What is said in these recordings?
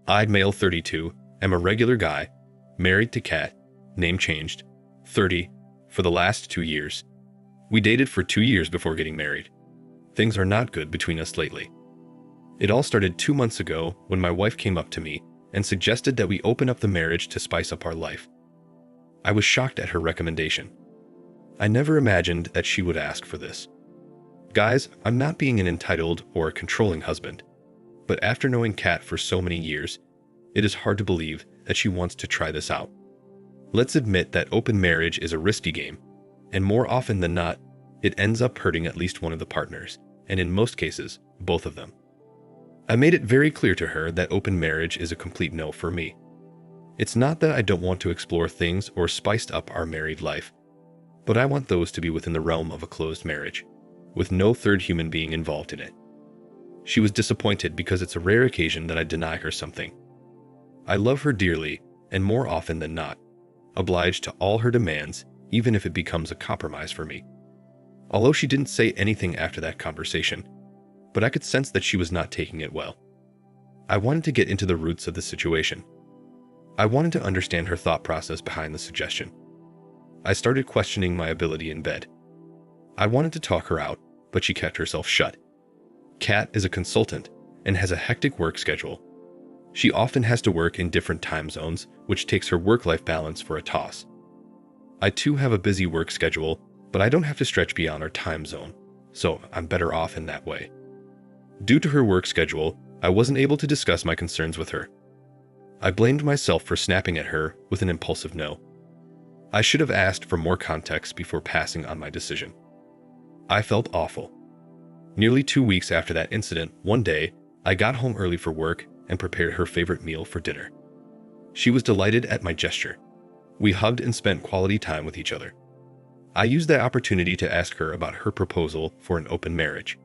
I, male 32, am a regular guy, married to Kat, name changed, 30, for the last 2 years. We dated for 2 years before getting married. Things are not good between us lately. It all started 2 months ago when my wife came up to me and suggested that we open up the marriage to spice up our life. I was shocked at her recommendation. I never imagined that she would ask for this. Guys, I'm not being an entitled or controlling husband, but after knowing Kat for so many years, it is hard to believe that she wants to try this out. Let's admit that open marriage is a risky game, and more often than not, it ends up hurting at least one of the partners, and in most cases, both of them. I made it very clear to her that open marriage is a complete no for me. It's not that I don't want to explore things or spice up our married life, but I want those to be within the realm of a closed marriage, with no third human being involved in it. She was disappointed because it's a rare occasion that I deny her something. I love her dearly, and more often than not, obliged to all her demands, even if it becomes a compromise for me. Although she didn't say anything after that conversation, but I could sense that she was not taking it well. I wanted to get into the roots of the situation. I wanted to understand her thought process behind the suggestion. I started questioning my ability in bed. I wanted to talk her out, but she kept herself shut. Kat is a consultant and has a hectic work schedule. She often has to work in different time zones, which takes her work-life balance for a toss. I too have a busy work schedule, but I don't have to stretch beyond our time zone, so I'm better off in that way. Due to her work schedule, I wasn't able to discuss my concerns with her. I blamed myself for snapping at her with an impulsive no. I should have asked for more context before passing on my decision. I felt awful. Nearly 2 weeks after that incident, one day, I got home early for work and prepared her favorite meal for dinner. She was delighted at my gesture. We hugged and spent quality time with each other. I used that opportunity to ask her about her proposal for an open marriage.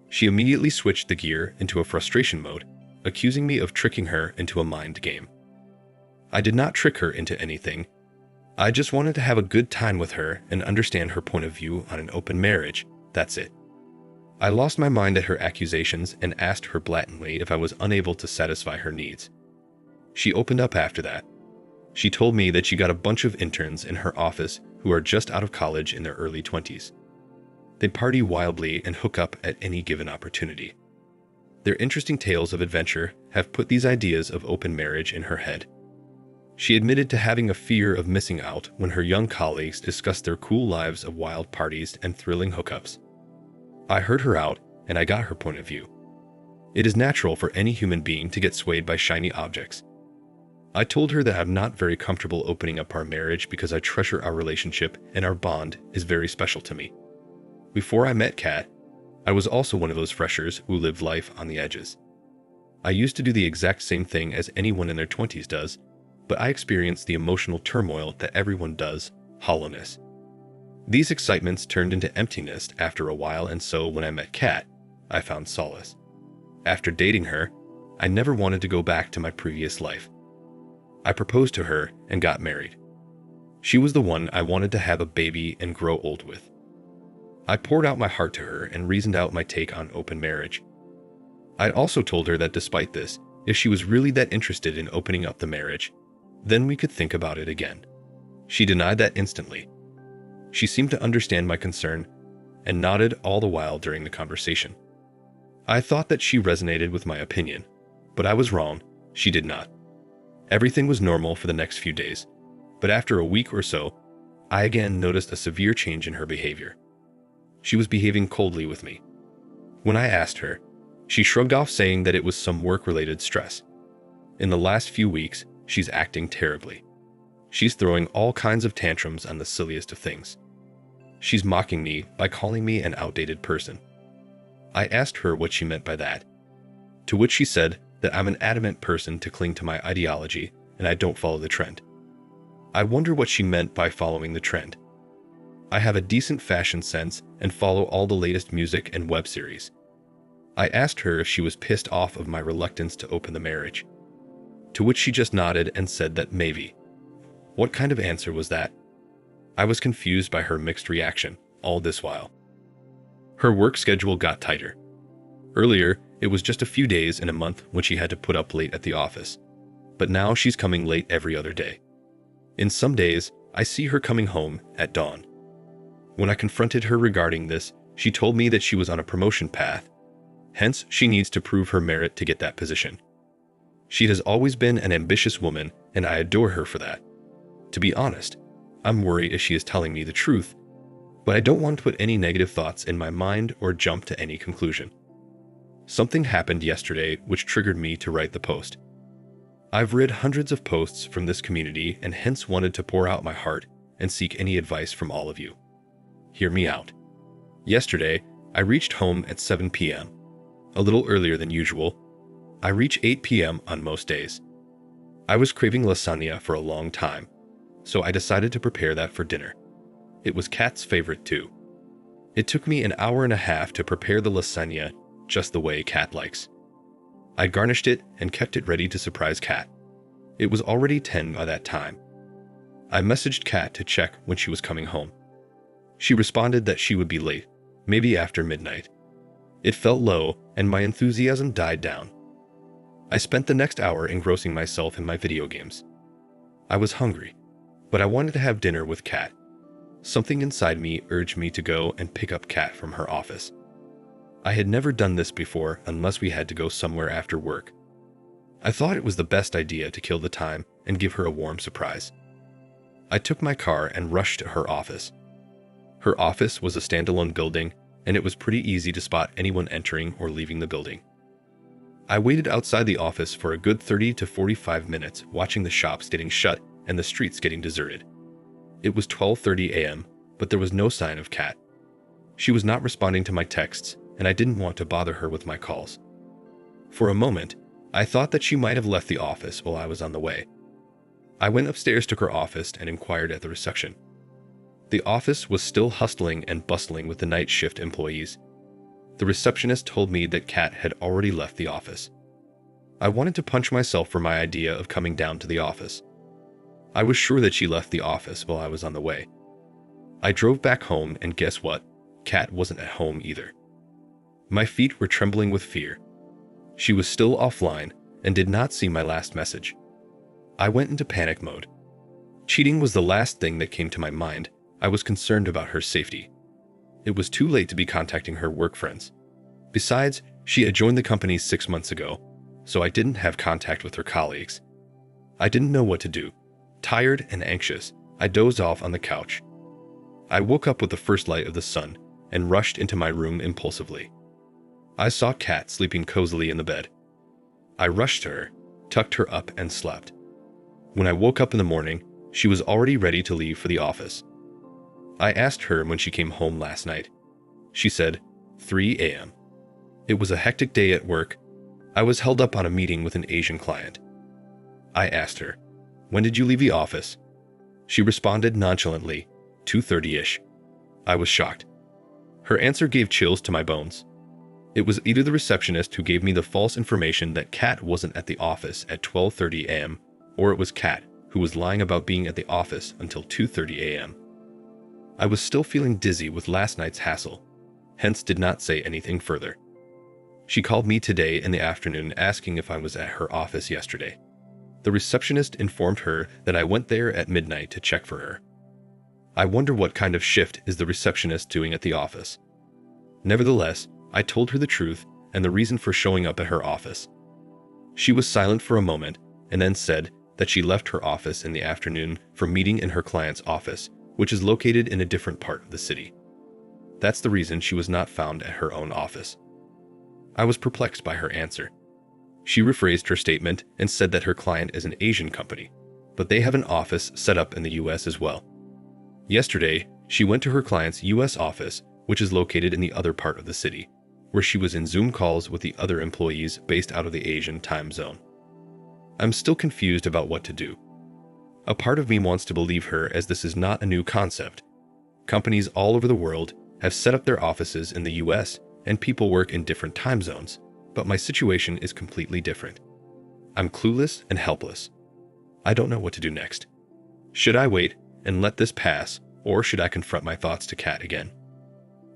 She immediately switched the gear into a frustration mode, accusing me of tricking her into a mind game. I did not trick her into anything. I just wanted to have a good time with her and understand her point of view on an open marriage. That's it. I lost my mind at her accusations and asked her blatantly if I was unable to satisfy her needs. She opened up after that. She told me that she got a bunch of interns in her office who are just out of college in their early 20s. They party wildly and hook up at any given opportunity. Their interesting tales of adventure have put these ideas of open marriage in her head. She admitted to having a fear of missing out when her young colleagues discussed their cool lives of wild parties and thrilling hookups. I heard her out, and I got her point of view. It is natural for any human being to get swayed by shiny objects. I told her that I'm not very comfortable opening up our marriage because I treasure our relationship and our bond is very special to me. Before I met Kat, I was also one of those freshers who lived life on the edges. I used to do the exact same thing as anyone in their 20s does, but I experienced the emotional turmoil that everyone does, hollowness. These excitements turned into emptiness after a while, and so when I met Kat, I found solace. After dating her, I never wanted to go back to my previous life. I proposed to her and got married. She was the one I wanted to have a baby and grow old with. I poured out my heart to her and reasoned out my take on open marriage. I'd also told her that despite this, if she was really that interested in opening up the marriage, then we could think about it again. She denied that instantly. She seemed to understand my concern and nodded all the while during the conversation. I thought that she resonated with my opinion, but I was wrong. She did not. Everything was normal for the next few days, but after a week or so, I again noticed a severe change in her behavior. She was behaving coldly with me. When I asked her, she shrugged off, saying that it was some work-related stress. In the last few weeks, she's acting terribly. She's throwing all kinds of tantrums on the silliest of things. She's mocking me by calling me an outdated person. I asked her what she meant by that, to which she said that I'm an adamant person to cling to my ideology and I don't follow the trend. I wonder what she meant by following the trend. I have a decent fashion sense and follow all the latest music and web series. I asked her if she was pissed off of my reluctance to open the marriage, to which she just nodded and said that maybe. What kind of answer was that? I was confused by her mixed reaction all this while. Her work schedule got tighter. Earlier, It was just a few days in a month when she had to put up late at the office. But now she's coming late every other day. In some days, I see her coming home at dawn. When I confronted her regarding this, she told me that she was on a promotion path. Hence, she needs to prove her merit to get that position. She has always been an ambitious woman, and I adore her for that. To be honest, I'm worried if she is telling me the truth, but I don't want to put any negative thoughts in my mind or jump to any conclusion. Something happened yesterday which triggered me to write the post. I've read hundreds of posts from this community and hence wanted to pour out my heart and seek any advice from all of you. Hear me out. Yesterday, I reached home at 7 p.m., a little earlier than usual. I reach 8 p.m. on most days. I was craving lasagna for a long time, so I decided to prepare that for dinner. It was Kat's favorite too. It took me an hour and a half to prepare the lasagna just the way Kat likes. I garnished it and kept it ready to surprise Kat. It was already 10 by that time. I messaged Kat to check when she was coming home. She responded that she would be late, maybe after midnight. It felt low and my enthusiasm died down. I spent the next hour engrossing myself in my video games. I was hungry, but I wanted to have dinner with Kat. Something inside me urged me to go and pick up Kat from her office. I had never done this before unless we had to go somewhere after work. I thought it was the best idea to kill the time and give her a warm surprise. I took my car and rushed to her office. Her office was a standalone building, and it was pretty easy to spot anyone entering or leaving the building. I waited outside the office for a good 30 to 45 minutes, watching the shops getting shut and the streets getting deserted. It was 12:30 a.m., but there was no sign of Kat. She was not responding to my texts, and I didn't want to bother her with my calls. For a moment, I thought that she might have left the office while I was on the way. I went upstairs to her office and inquired at the reception. The office was still hustling and bustling with the night shift employees. The receptionist told me that Kat had already left the office. I wanted to punch myself for my idea of coming down to the office. I was sure that she left the office while I was on the way. I drove back home and guess what? Kat wasn't at home either. My feet were trembling with fear. She was still offline and did not see my last message. I went into panic mode. Cheating was the last thing that came to my mind. I was concerned about her safety. It was too late to be contacting her work friends. Besides, she had joined the company 6 months ago, so I didn't have contact with her colleagues. I didn't know what to do. Tired and anxious, I dozed off on the couch. I woke up with the first light of the sun and rushed into my room impulsively. I saw Kat sleeping cozily in the bed. I rushed to her, tucked her up, and slept. When I woke up in the morning, she was already ready to leave for the office. I asked her when she came home last night. She said, 3 a.m. It was a hectic day at work. I was held up on a meeting with an Asian client. I asked her, when did you leave the office? She responded nonchalantly, 2:30-ish. I was shocked. Her answer gave chills to my bones. It was either the receptionist who gave me the false information that Kat wasn't at the office at 12:30 a.m., or it was Kat who was lying about being at the office until 2:30 a.m. I was still feeling dizzy with last night's hassle, hence did not say anything further. She called me today in the afternoon asking if I was at her office yesterday. The receptionist informed her that I went there at midnight to check for her. I wonder what kind of shift is the receptionist doing at the office. Nevertheless, I told her the truth and the reason for showing up at her office. She was silent for a moment and then said that she left her office in the afternoon for meeting in her client's office, which is located in a different part of the city. That's the reason she was not found at her own office. I was perplexed by her answer. She rephrased her statement and said that her client is an Asian company, but they have an office set up in the US as well. Yesterday, she went to her client's US office, which is located in the other part of the city, where she was in Zoom calls with the other employees based out of the Asian time zone. I'm still confused about what to do. A part of me wants to believe her as this is not a new concept. Companies all over the world have set up their offices in the US and people work in different time zones, but my situation is completely different. I'm clueless and helpless. I don't know what to do next. Should I wait and let this pass, or should I confront my thoughts to Kat again?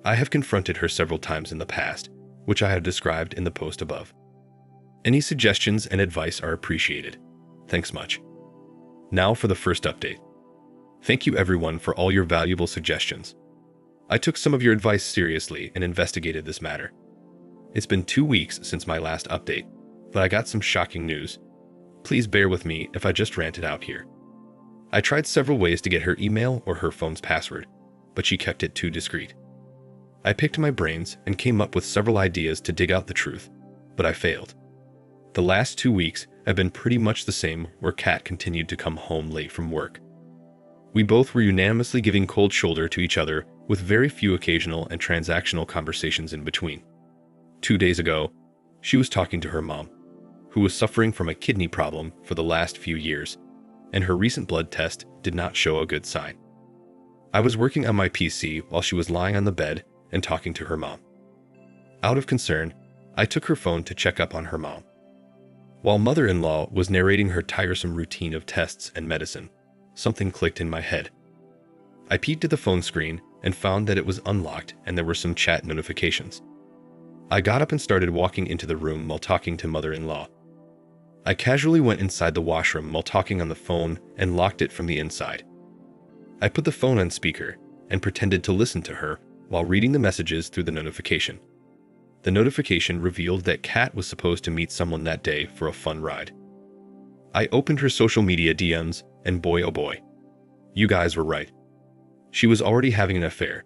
I have confronted her several times in the past, which I have described in the post above. Any suggestions and advice are appreciated. Thanks much. Now for the first update. Thank you everyone for all your valuable suggestions. I took some of your advice seriously and investigated this matter. It's been 2 weeks since my last update, but I got some shocking news. Please bear with me if I just ranted out here. I tried several ways to get her email or her phone's password, but she kept it too discreet. I picked my brains and came up with several ideas to dig out the truth, but I failed. The last 2 weeks have been pretty much the same, where Kat continued to come home late from work. We both were unanimously giving cold shoulder to each other, with very few occasional and transactional conversations in between. 2 days ago, she was talking to her mom, who was suffering from a kidney problem for the last few years, and her recent blood test did not show a good sign. I was working on my PC while she was lying on the bed and talking to her mom. Out of concern, I took her phone to check up on her mom. While mother-in-law was narrating her tiresome routine of tests and medicine, something clicked in my head. I peeked at the phone screen and found that it was unlocked and there were some chat notifications. I got up and started walking into the room while talking to mother-in-law. I casually went inside the washroom while talking on the phone and locked it from the inside. I put the phone on speaker and pretended to listen to her while reading the messages through the notification. The notification revealed that Kat was supposed to meet someone that day for a fun ride. I opened her social media DMs, and boy oh boy, you guys were right. She was already having an affair.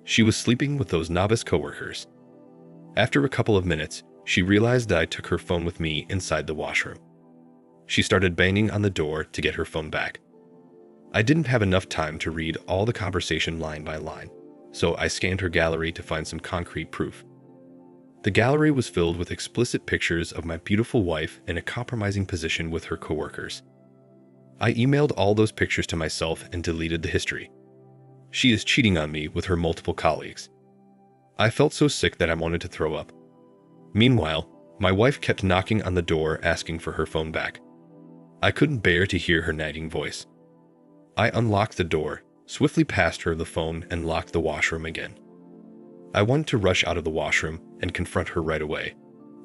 She was sleeping with those novice coworkers. After a couple of minutes, she realized that I took her phone with me inside the washroom. She started banging on the door to get her phone back. I didn't have enough time to read all the conversation line by line, so I scanned her gallery to find some concrete proof. The gallery was filled with explicit pictures of my beautiful wife in a compromising position with her coworkers. I emailed all those pictures to myself and deleted the history. She is cheating on me with her multiple colleagues. I felt so sick that I wanted to throw up. Meanwhile, my wife kept knocking on the door asking for her phone back. I couldn't bear to hear her nagging voice. I unlocked the door, swiftly passed her the phone, and locked the washroom again. I wanted to rush out of the washroom and confront her right away,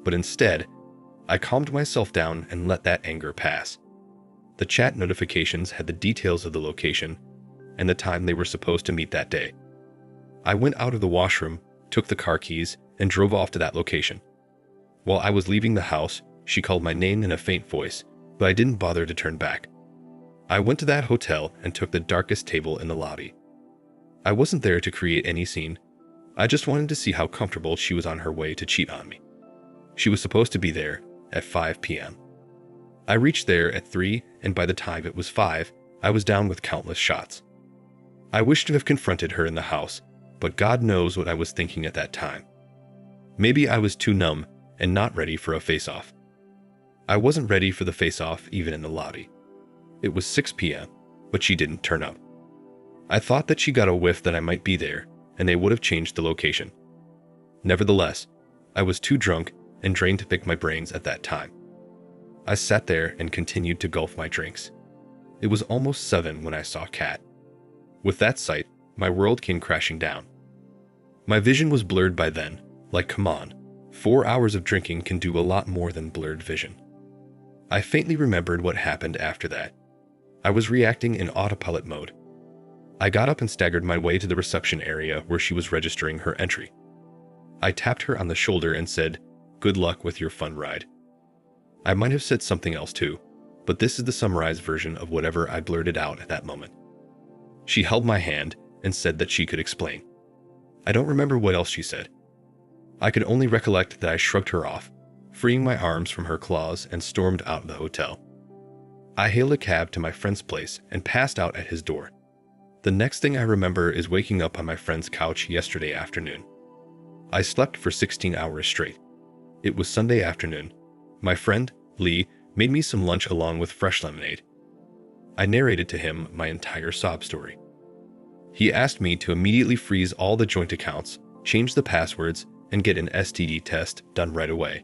but instead, I calmed myself down and let that anger pass. The chat notifications had the details of the location and the time they were supposed to meet that day. I went out of the washroom, took the car keys, and drove off to that location. While I was leaving the house, she called my name in a faint voice, but I didn't bother to turn back. I went to that hotel and took the darkest table in the lobby. I wasn't there to create any scene. I just wanted to see how comfortable she was on her way to cheat on me. She was supposed to be there at 5 p.m. I reached there at 3, and by the time it was 5, I was down with countless shots. I wished to have confronted her in the house, but God knows what I was thinking at that time. Maybe I was too numb and not ready for a face-off. I wasn't ready for the face-off even in the lobby. It was 6 p.m., but she didn't turn up. I thought that she got a whiff that I might be there, and they would have changed the location. Nevertheless, I was too drunk and drained to pick my brains at that time. I sat there and continued to gulp my drinks. It was almost 7 when I saw Kat. With that sight, my world came crashing down. My vision was blurred by then, like come on, 4 hours of drinking can do a lot more than blurred vision. I faintly remembered what happened after that. I was reacting in autopilot mode. I got up and staggered my way to the reception area where she was registering her entry. I tapped her on the shoulder and said, "Good luck with your fun ride." I might have said something else too, but this is the summarized version of whatever I blurted out at that moment. She held my hand and said that she could explain. I don't remember what else she said. I could only recollect that I shrugged her off, freeing my arms from her claws, and stormed out of the hotel. I hailed a cab to my friend's place and passed out at his door. The next thing I remember is waking up on my friend's couch yesterday afternoon. I slept for 16 hours straight. It was Sunday afternoon. My friend, Lee, made me some lunch along with fresh lemonade. I narrated to him my entire sob story. He asked me to immediately freeze all the joint accounts, change the passwords, and get an STD test done right away.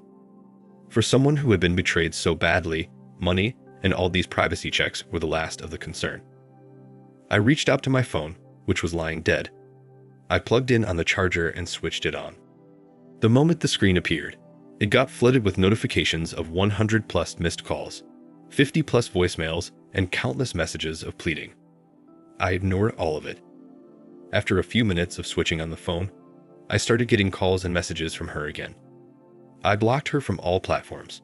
For someone who had been betrayed so badly, money and all these privacy checks were the last of the concern. I reached out to my phone, which was lying dead. I plugged in on the charger and switched it on. The moment the screen appeared, it got flooded with notifications of 100 plus missed calls, 50 plus voicemails, and countless messages of pleading. I ignored all of it. After a few minutes of switching on the phone, I started getting calls and messages from her again. I blocked her from all platforms.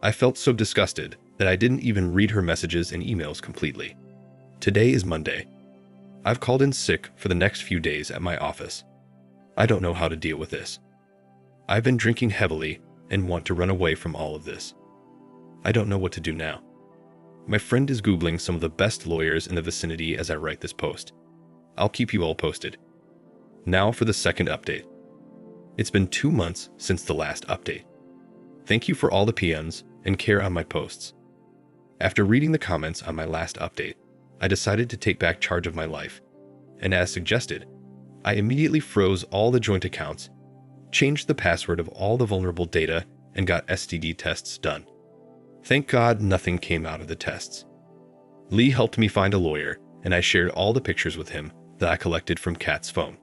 I felt so disgusted that I didn't even read her messages and emails completely. Today is Monday. I've called in sick for the next few days at my office. I don't know how to deal with this. I've been drinking heavily and want to run away from all of this. I don't know what to do now. My friend is Googling some of the best lawyers in the vicinity as I write this post. I'll keep you all posted. Now for the second update. It's been 2 months since the last update. Thank you for all the PMs and care on my posts. After reading the comments on my last update, I decided to take back charge of my life, and as suggested, I immediately froze all the joint accounts, changed the password of all the vulnerable data, and got STD tests done. Thank God nothing came out of the tests. Lee helped me find a lawyer, and I shared all the pictures with him that I collected from Kat's phone.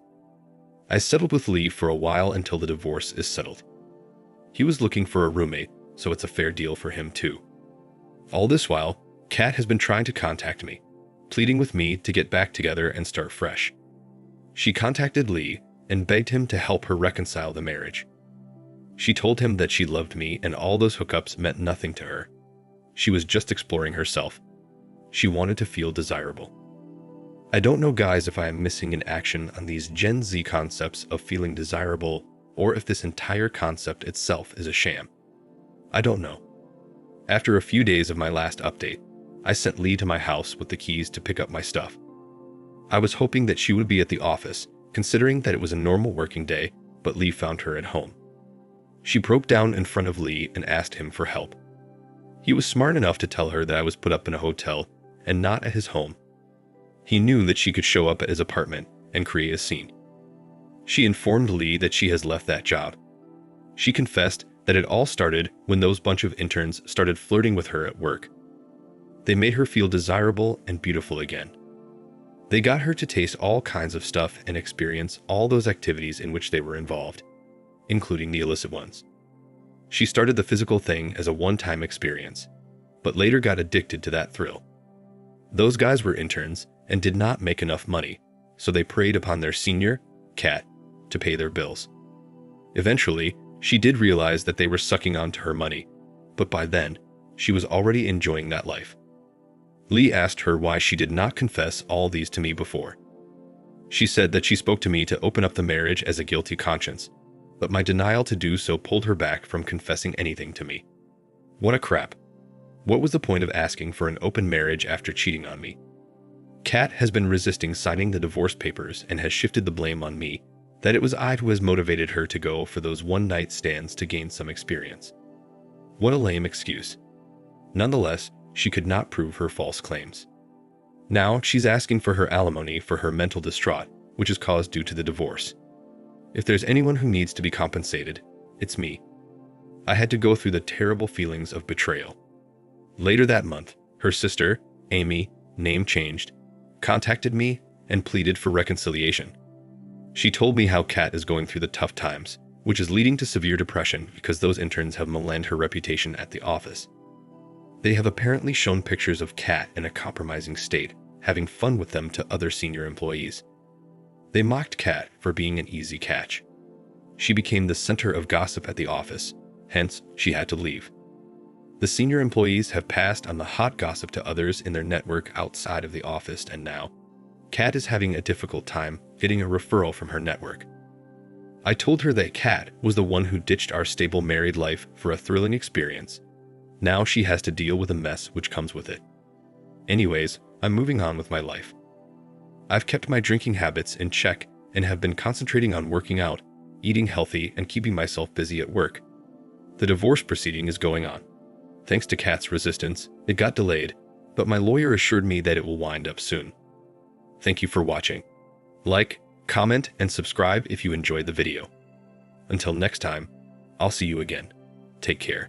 I settled with Lee for a while until the divorce is settled. He was looking for a roommate, so it's a fair deal for him too. All this while, Kat has been trying to contact me, pleading with me to get back together and start fresh. She contacted Lee and begged him to help her reconcile the marriage. She told him that she loved me and all those hookups meant nothing to her. She was just exploring herself. She wanted to feel desirable. I don't know, guys, if I am missing in action on these Gen Z concepts of feeling desirable, or if this entire concept itself is a sham. I don't know. After a few days of my last update, I sent Lee to my house with the keys to pick up my stuff. I was hoping that she would be at the office, considering that it was a normal working day, but Lee found her at home. She broke down in front of Lee and asked him for help. He was smart enough to tell her that I was put up in a hotel and not at his home. He knew that she could show up at his apartment and create a scene. She informed Lee that she has left that job. She confessed that it all started when those bunch of interns started flirting with her at work. They made her feel desirable and beautiful again. They got her to taste all kinds of stuff and experience all those activities in which they were involved, including the illicit ones. She started the physical thing as a one-time experience, but later got addicted to that thrill. Those guys were interns and did not make enough money, so they preyed upon their senior, Kat, to pay their bills. Eventually, she did realize that they were sucking onto her money, but by then, she was already enjoying that life. Lee asked her why she did not confess all these to me before. She said that she spoke to me to open up the marriage as a guilty conscience, but my denial to do so pulled her back from confessing anything to me. What a crap. What was the point of asking for an open marriage after cheating on me? Kat has been resisting signing the divorce papers and has shifted the blame on me, that it was I who has motivated her to go for those one-night stands to gain some experience. What a lame excuse. Nonetheless, she could not prove her false claims. Now she's asking for her alimony for her mental distraught, which is caused due to the divorce. If there's anyone who needs to be compensated, it's me. I had to go through the terrible feelings of betrayal. Later that month, her sister, Amy, name changed, contacted me and pleaded for reconciliation. She told me how Kat is going through the tough times, which is leading to severe depression because those interns have maligned her reputation at the office. They have apparently shown pictures of Kat in a compromising state, having fun with them to other senior employees. They mocked Kat for being an easy catch. She became the center of gossip at the office, hence she had to leave. The senior employees have passed on the hot gossip to others in their network outside of the office, and now, Kat is having a difficult time getting a referral from her network. I told her that Kat was the one who ditched our stable married life for a thrilling experience. Now she has to deal with the mess which comes with it. Anyways, I'm moving on with my life. I've kept my drinking habits in check and have been concentrating on working out, eating healthy, and keeping myself busy at work. The divorce proceeding is going on. Thanks to Kat's resistance, it got delayed, but my lawyer assured me that it will wind up soon. Thank you for watching. Like, comment, and subscribe if you enjoyed the video. Until next time, I'll see you again. Take care.